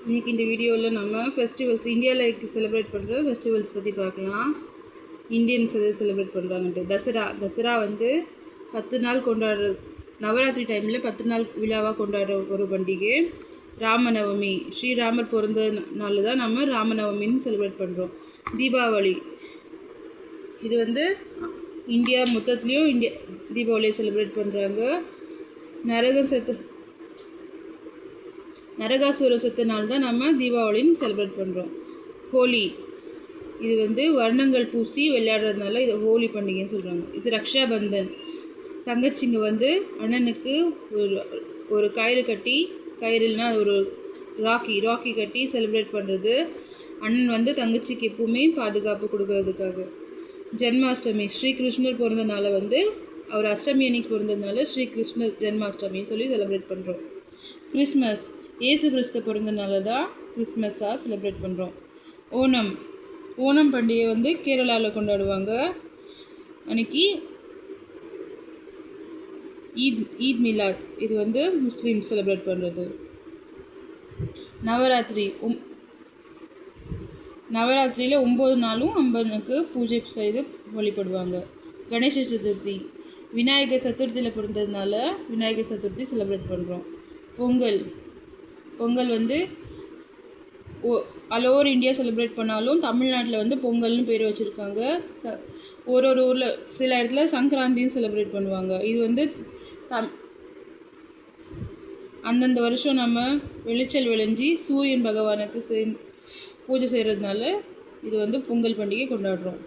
இன்றைக்கி இந்த வீடியோவில் நம்ம ஃபெஸ்டிவல்ஸ் இந்தியாவில் செலிப்ரேட் பண்ணுற ஃபெஸ்டிவல்ஸ் பற்றி பார்க்கலாம். இந்தியன்ஸ் எது செலிப்ரேட் பண்ணுறாங்கன்ட்டு. தசரா வந்து 10 நாள் கொண்டாடுற, நவராத்திரி டைமில் 10 நாள் விழாவாக கொண்டாடுற ஒரு பண்டிகை. ராமநவமி, ஸ்ரீராமர் பிறந்த நாள் தான் நம்ம ராமநவமின்னு செலிப்ரேட் பண்ணுறோம். தீபாவளி, இது வந்து இந்தியா மொத்தத்துலேயும் தீபாவளியை செலிப்ரேட் பண்ணுறாங்க. நரகாசுரம் செத்த நாள் தான் நம்ம தீபாவளின்னு செலிப்ரேட் பண்ணுறோம். ஹோலி, இது வந்து வர்ணங்கள் பூசி விளையாடுறதுனால இதை ஹோலி பண்டிகைன்னு சொல்கிறாங்க. இது ரக்ஷாபந்தன், தங்கச்சிங்க வந்து அண்ணனுக்கு ஒரு கயிறு கட்டி, கயிறுனா ஒரு ராக்கி கட்டி செலிப்ரேட் பண்ணுறது. அண்ணன் வந்து தங்கச்சிக்கு எப்பவுமே பாதுகாப்பு கொடுக்கறதுக்காக. ஜென்மாஷ்டமி, ஸ்ரீகிருஷ்ணர் பிறந்தனால வந்து அவர் அஷ்டமி அன்னைக்கு பிறந்ததுனால ஸ்ரீகிருஷ்ணர் ஜென்மாஷ்டமின்னு சொல்லி செலிப்ரேட் பண்ணுறோம். கிறிஸ்மஸ், இயேசு கிறிஸ்து பிறந்தனால தான் கிறிஸ்மஸாக செலிப்ரேட் பண்ணுறோம். ஓணம் பண்டிகை வந்து கேரளாவில் கொண்டாடுவாங்க. அன்றைக்கி ஈத் மிலாத், இது வந்து முஸ்லீம் செலிப்ரேட் பண்ணுறது. நவராத்திரியில் 9 நாளும் அம்பனுக்கு பூஜை செய்து வழிபடுவாங்க. கணேச சதுர்த்தி, விநாயகர் சதுர்த்தியில் பிறந்ததுனால விநாயகர் சதுர்த்தி செலிப்ரேட் பண்ணுறோம். பொங்கல் வந்து ஆல் ஓவர் இந்தியா செலிப்ரேட் பண்ணாலும் தமிழ்நாட்டில் வந்து பொங்கல்னு பேர் வச்சுருக்காங்க. ஒரு ஊரில் சில இடத்துல சங்கராந்தின்னு செலிப்ரேட் பண்ணுவாங்க. இது வந்து அந்தந்த வருஷம் நம்ம விளைச்சல் விளைஞ்சி சூரியன் பகவானுக்கு பூஜை செய்கிறதுனால இது வந்து பொங்கல் பண்டிகை கொண்டாடுறோம்.